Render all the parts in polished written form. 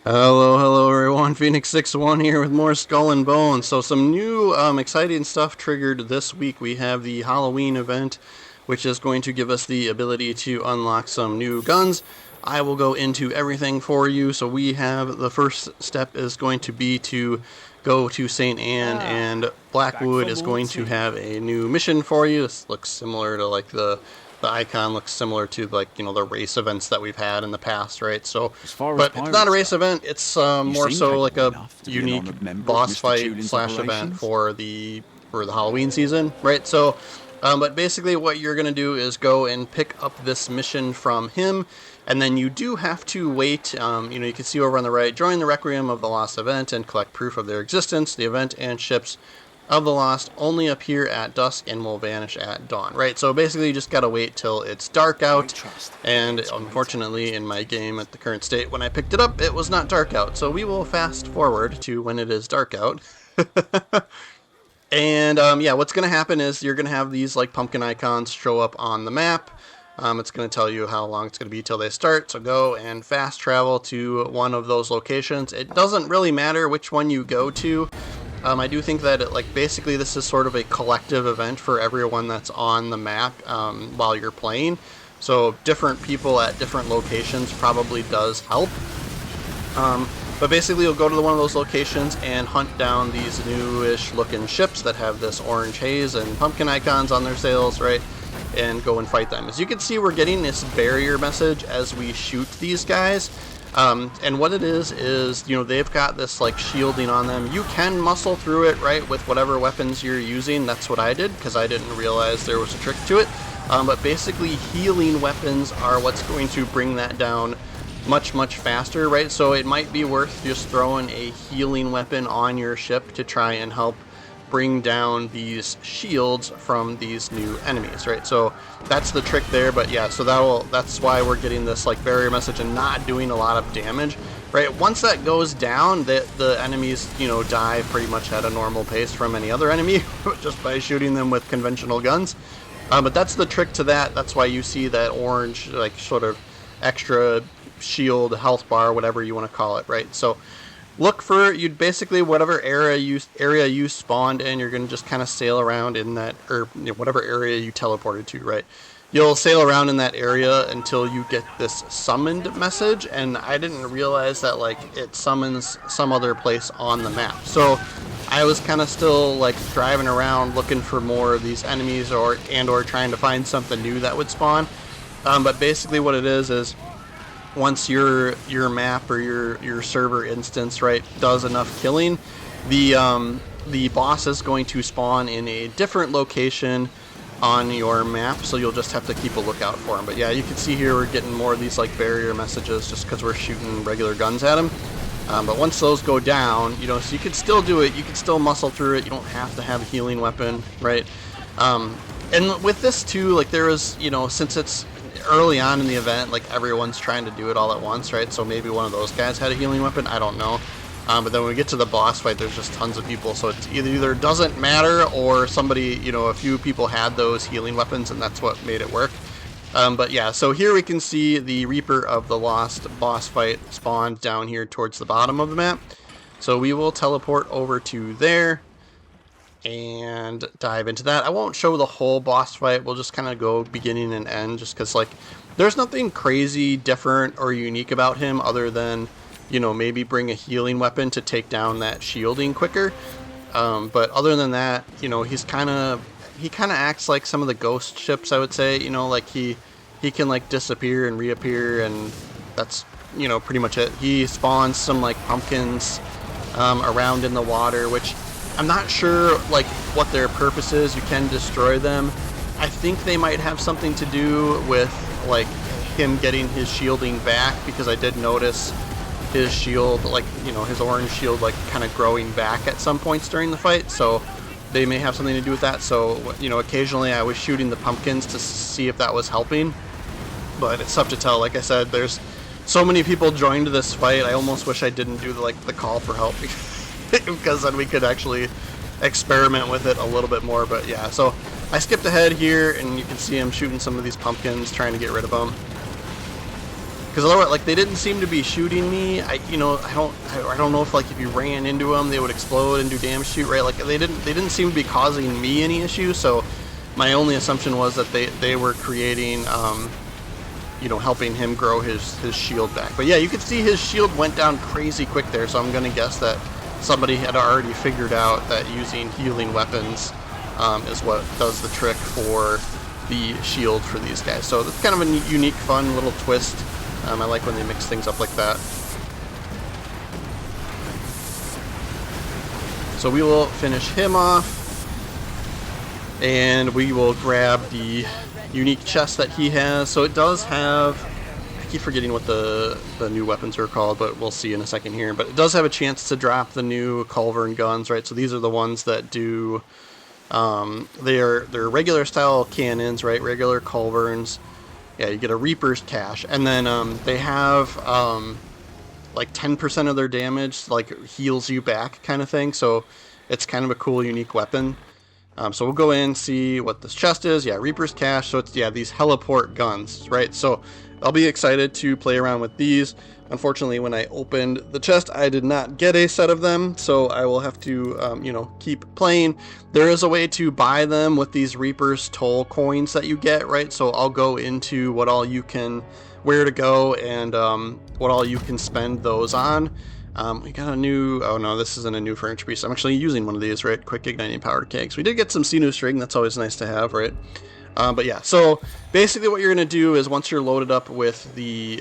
Hello everyone. Phoenix61 here with more Skull and Bones. So some new exciting stuff triggered this week. We have the Halloween event, which is going to give us the ability to unlock some new guns. I will go into everything for you. So we have the first step is going to be to go to St. Anne, and Back Blackwood for is more going to tea. have a new mission for you. This looks similar to like the icon looks similar to like the race events that we've had in the past, right? So As far as but it's not a pirates race go, event. It's you more seem so like capable a enough to be an unique honored member of boss Mr. fight Tulin's slash event operations. for the Halloween season, right? So, but basically, what you're gonna do is go and pick up this mission from him, and then you do have to wait. You can see over on the right, join the Requiem of the Lost event and collect proof of their existence. The event and ships of the Lost only appear at dusk and will vanish at dawn, right? So basically, you just gotta wait till it's dark Great out. trust And creates great unfortunately, in enemies. my game at the current state, when I picked it up, it was not dark out. So we will fast forward to when it is dark out. And yeah, what's going to happen is you're going to have these like pumpkin icons show up on the map. It's going to tell you how long it's going to be till they start. So go and fast travel to one of those locations. It doesn't really matter which one you go to. I do think that basically this is sort of a collective event for everyone that's on the map while you're playing. So different people at different locations probably does help. But basically, you'll go to one of those locations and hunt down these newish looking ships that have this orange haze and pumpkin icons on their sails, right? And go and fight them. As you can see, we're getting this barrier message as we shoot these guys. And what it is they've got this like shielding on them. You can muscle through it, right, with whatever weapons you're using. That's what I did because I didn't realize there was a trick to it. But basically, healing weapons are what's going to bring that down much faster, right? So it might be worth just throwing a healing weapon on your ship to try and help bring down these shields from these new enemies, right? So that's the trick there. But yeah, so that's why we're getting this like barrier message and not doing a lot of damage, right? Once that goes down, the enemies die pretty much at a normal pace from any other enemy just by shooting them with conventional guns. But that's the trick to that. That's why you see that orange like sort of extra shield, health bar, whatever you want to call it, right? So look for you basically whatever area you spawned in, you're gonna just kind of sail around in that, or whatever area you teleported to, right? You'll sail around in that area until you get this summoned message, and I didn't realize that like it summons some other place on the map. So I was kind of still like driving around looking for more of these enemies or trying to find something new that would spawn. But basically what it is once your map or your server instance, right, does enough killing, the boss is going to spawn in a different location on your map, so you'll just have to keep a lookout for them. But yeah, you can see here we're getting more of these like barrier messages just because we're shooting regular guns at them. But once those go down, so you can still do it. You can still muscle through it. You don't have to have a healing weapon, right? And with this too, like there was, since it's early on in the event, like everyone's trying to do it all at once, right? So maybe one of those guys had a healing weapon. I don't know. But then when we get to the boss fight, there's just tons of people, so it's either doesn't matter or somebody, a few people had those healing weapons, and that's what made it work. But yeah, so here we can see the Reaper of the Lost boss fight spawned down here towards the bottom of the map. So we will teleport over to there and dive into that. I won't show the whole boss fight. We'll just kind of go beginning and end, just because like there's nothing crazy different or unique about him other than maybe bring a healing weapon to take down that shielding quicker. But other than that, he kind of acts like some of the ghost ships, I would say. Like he can like disappear and reappear, and that's pretty much it. He spawns some like pumpkins around in the water, which I'm not sure like what their purpose is. You can destroy them. I think they might have something to do with like him getting his shielding back, because I did notice his shield, like his orange shield, like kind of growing back at some points during the fight. So they may have something to do with that. So occasionally I was shooting the pumpkins to see if that was helping, but it's tough to tell. Like I said, there's so many people joined this fight. I almost wish I didn't do the call for help because then we could actually experiment with it a little bit more. But yeah, so I skipped ahead here, and you can see him shooting some of these pumpkins, trying to get rid of them. because otherwise, like, they didn't seem to be shooting me. I don't know if, like, if you ran into them, they would explode and do damage shoot, right? Like, they didn't seem to be causing me any issue. So my only assumption was that they were creating, helping him grow his shield back. But yeah, you can see his shield went down crazy quick there. So I'm gonna guess that somebody had already figured out that using healing weapons is what does the trick for the shield for these guys. So that's kind of a unique, fun little twist. I like when they mix things up like that. So we will finish him off, and we will grab the unique chest that he has. So it does have, I keep forgetting what the new weapons are called, but we'll see in a second here. But it does have a chance to drop the new culverin guns, right? So these are the ones that do, they're regular style cannons, right? Regular culverins. Yeah, you get a Reaper's Cache, and then they have like 10% of their damage like heals you back kind of thing. So it's kind of a cool, unique weapon. So we'll go in and see what this chest is. Yeah, Reaper's Cache. So it's, yeah, these heliport guns, right? So I'll be excited to play around with these. Unfortunately, when I opened the chest, I did not get a set of them, so I will have to, keep playing. There is a way to buy them with these Reaper's Toll coins that you get, right? So I'll go into where to go, and what all you can spend those on. We got a new, oh no, this isn't a new furniture piece. I'm actually using one of these, right? Quick igniting powder kegs. We did get some sinew string. That's always nice to have, right? But yeah, so basically what you're going to do is once you're loaded up with the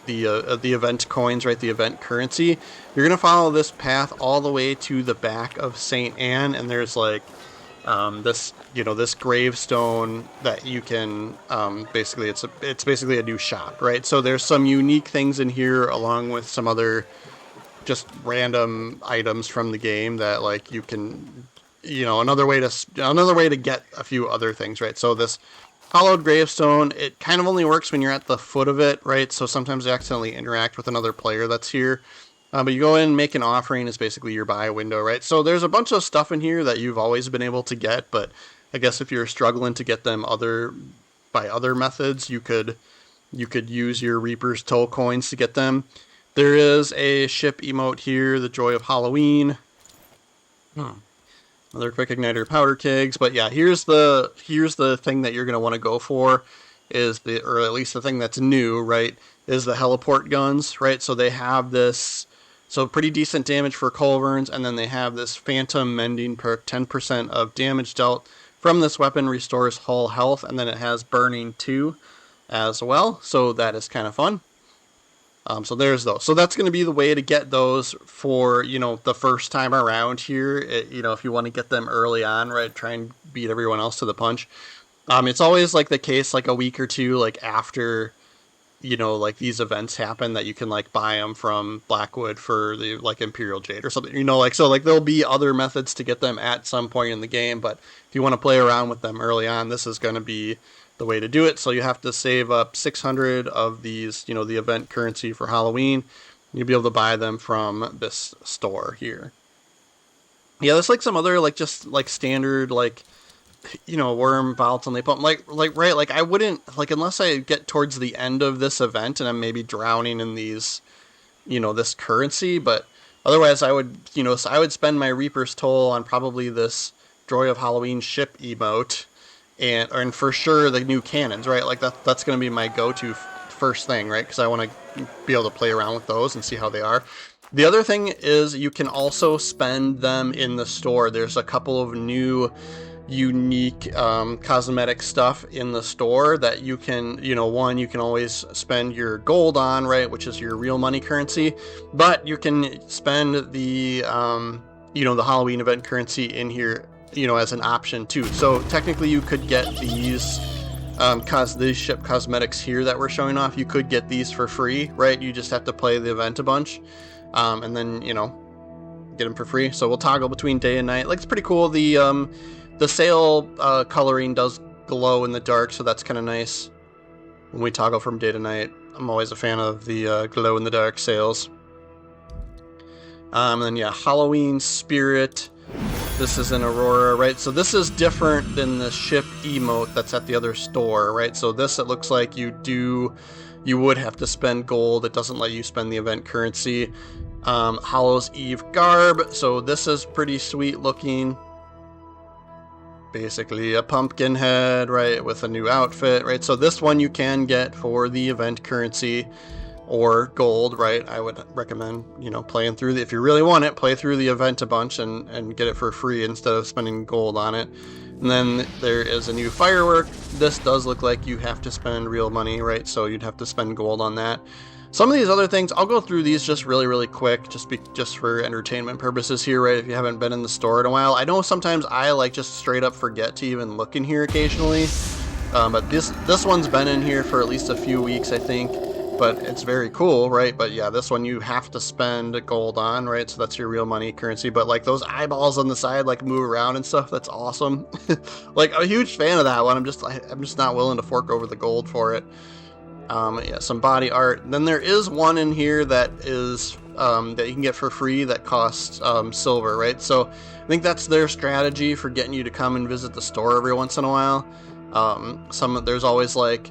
event coins, right, the event currency, you're going to follow this path all the way to the back of St. Anne, and there's like this gravestone that you can basically, it's basically a new shop, right? So there's some unique things in here along with some other just random items from the game that, like, you can, another way to get a few other things, right? So this hollowed gravestone, it kind of only works when you're at the foot of it, right? So sometimes you accidentally interact with another player that's here. But you go in, make an offering is basically your buy window, right? So there's a bunch of stuff in here that you've always been able to get, but I guess if you're struggling to get them by other methods, you could use your Reaper's Toll coins to get them. There is a ship emote here, the Joy of Halloween. Another quick igniter powder kegs, but yeah, here's the thing that you're going to want to go for, or at least the thing that's new, right, is the heliport guns, right? So they have this, so pretty decent damage for culverins, and then they have this phantom mending perk, 10% of damage dealt from this weapon restores hull health, and then it has burning 2 as well, so that is kind of fun. So there's those. So that's going to be the way to get those for, the first time around here. If you want to get them early on, right, try and beat everyone else to the punch. It's always like the case, like a week or two, like after, like these events happen, that you can like buy them from Blackwood for the like Imperial Jade or something, so like there'll be other methods to get them at some point in the game. But if you want to play around with them early on, this is going to be the way to do it. So you have to save up 600 of these, the event currency for Halloween. You'll be able to buy them from this store here. Yeah, there's like some other like just like standard like worm volatile napalm, like I wouldn't, like, unless I get towards the end of this event and I'm maybe drowning in these, this currency. But otherwise I would, so I would spend my Reaper's Toll on probably this Joy of Halloween ship emote. And for sure the new cannons, right? Like that's going to be my go-to first thing, right? Because I want to be able to play around with those and see how they are. The other thing is you can also spend them in the store. There's a couple of new unique cosmetic stuff in the store that you can, one, you can always spend your gold on, right? Which is your real money currency. But you can spend the, the Halloween event currency in here, as an option too. So technically you could get these these ship cosmetics here that we're showing off. You could get these for free, right? You just have to play the event a bunch, and then get them for free. So we'll toggle between day and night. Like, it's pretty cool. The sail coloring does glow in the dark, so that's kind of nice when we toggle from day to night. I'm always a fan of the glow in the dark sails. And then yeah, Halloween Spirit. This is an Aurora, right? So this is different than the ship emote that's at the other store, right? So this, it looks like you do you would have to spend gold. It doesn't let you spend the event currency. Hollow's Eve garb. So this is pretty sweet looking. Basically a pumpkin head, right, with a new outfit, right? So this one you can get for the event currency or gold, right? I would recommend, you know, playing through if you really want it, play through the event a bunch and get it for free instead of spending gold on it. And then there is a new firework. This does look like you have to spend real money, right? So you'd have to spend gold on that. Some of these other things, I'll go through these just really quick, just for entertainment purposes here, right? If you haven't been in the store in a while. I know sometimes I like just straight up forget to even look in here occasionally. But this one's been in here for at least a few weeks, I think. But it's very cool, right? But yeah, this one you have to spend gold on, right? So that's your real money currency. But like those eyeballs on the side, like move around and stuff, that's awesome. Like I'm a huge fan of that one. I'm just not willing to fork over the gold for it. Yeah, some body art. Then there is one in here that is that you can get for free that costs silver, right? So I think that's their strategy for getting you to come and visit the store every once in a while. There's always like,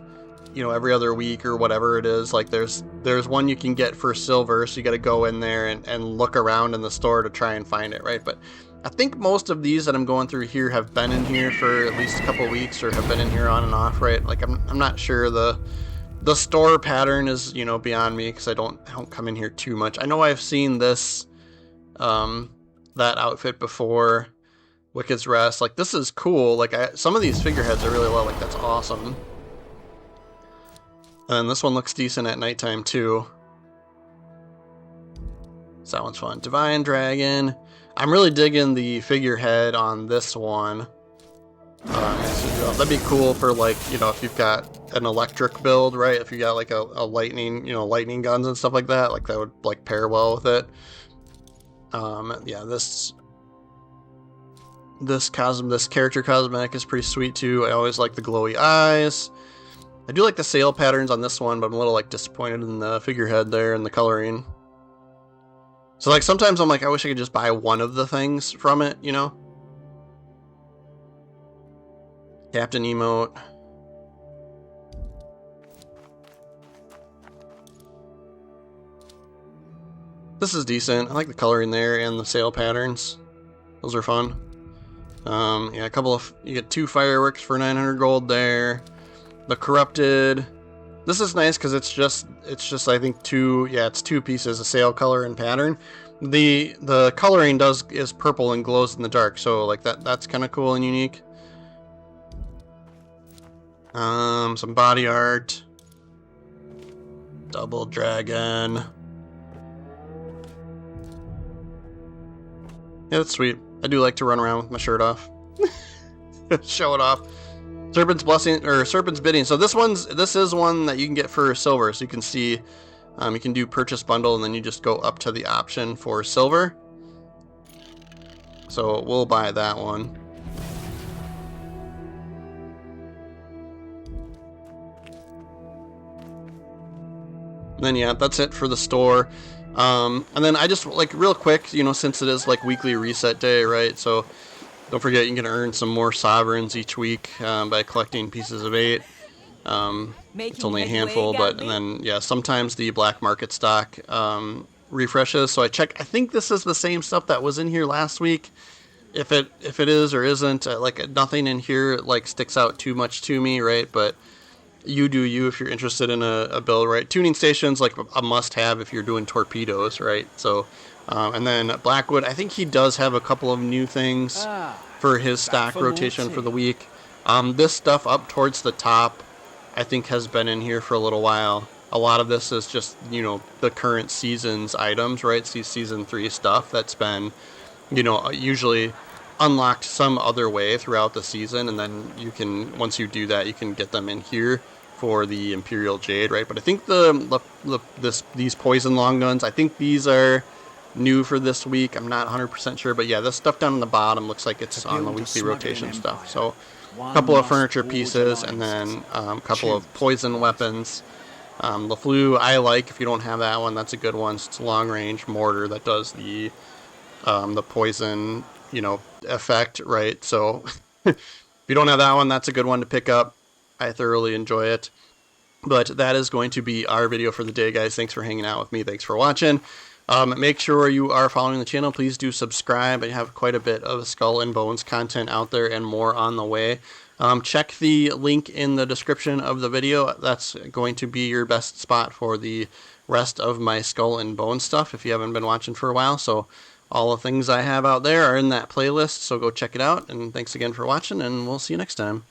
you know, every other week or whatever it is, like there's one you can get for silver, so you got to go in there and look around in the store to try and find it, right? But I think most of these that I'm going through here have been in here for at least a couple weeks or have been in here on and off, right? Like I'm not sure the store pattern is, you know, beyond me because I don't come in here too much. I know I've seen this that outfit before, Wicked's Rest. Like this is cool. Like some of these figureheads I really love. Like that's awesome. And this one looks decent at nighttime too. So that one's fun. Divine Dragon. I'm really digging the figurehead on this one. That'd be cool for, like, you know, if you've got an electric build, right? If you got like a lightning, you know, lightning guns and stuff like that would like pair well with it. Yeah, this character cosmetic is pretty sweet too. I always like the glowy eyes. I do like the sail patterns on this one, but I'm a little like disappointed in the figurehead there and the coloring. So like sometimes I'm like, I wish I could just buy one of the things from it, you know? Captain emote. This is decent. I like the coloring there and the sail patterns. Those are fun. Yeah, you get 2 fireworks for 900 gold there. The corrupted. This is nice because it's just I think it's 2 pieces, a sail color and pattern. The coloring is purple and glows in the dark, so like that's kind of cool and unique. Some body art. Double dragon. Yeah, that's sweet. I do like to run around with my shirt off. Show it off. Serpent's Blessing, or Serpent's Bidding. So this is one that you can get for silver. So you can see, you can do purchase bundle and then you just go up to the option for silver. So we'll buy that one. And then yeah, that's it for the store. And then I just, like, real quick, you know, since it is like weekly reset day, right? So don't forget you can earn some more sovereigns each week by collecting pieces of 8. It's only a handful, and then yeah, sometimes the black market stock refreshes. So I think this is the same stuff that was in here last week. If it is or isn't, like nothing in here like sticks out too much to me, right? But you do you if you're interested in a build, right? Tuning stations like a must-have if you're doing torpedoes, right? So, and then Blackwood, I think he does have a couple of new things for his stock rotation for the week. This stuff up towards the top, I think, has been in here for a little while. A lot of this is just, you know, the current season's items, right? It's season 3 stuff that's been, you know, usually unlocked some other way throughout the season, and then you can, once you do that, you can get them in here for the Imperial Jade, right? But I think these poison long guns, I think these are new for this week. I'm not 100% sure, but yeah, this stuff down on the bottom looks like it's on the weekly rotation stuff. So a couple of furniture pieces, and then a couple of poison weapons. The Flu I like. If you don't have that one, that's a good one. It's a long range mortar that does the poison, you know, effect, right? So if you don't have that one, that's a good one to pick up. I thoroughly enjoy it. But that is going to be our video for the day, guys. Thanks for hanging out with me. Thanks for watching. Make sure you are following the channel. Please do subscribe. I have quite a bit of Skull and Bones content out there and more on the way. Check the link in the description of the video. That's going to be your best spot for the rest of my Skull and Bones stuff if you haven't been watching for a while. So all the things I have out there are in that playlist, so go check it out. And thanks again for watching, and we'll see you next time.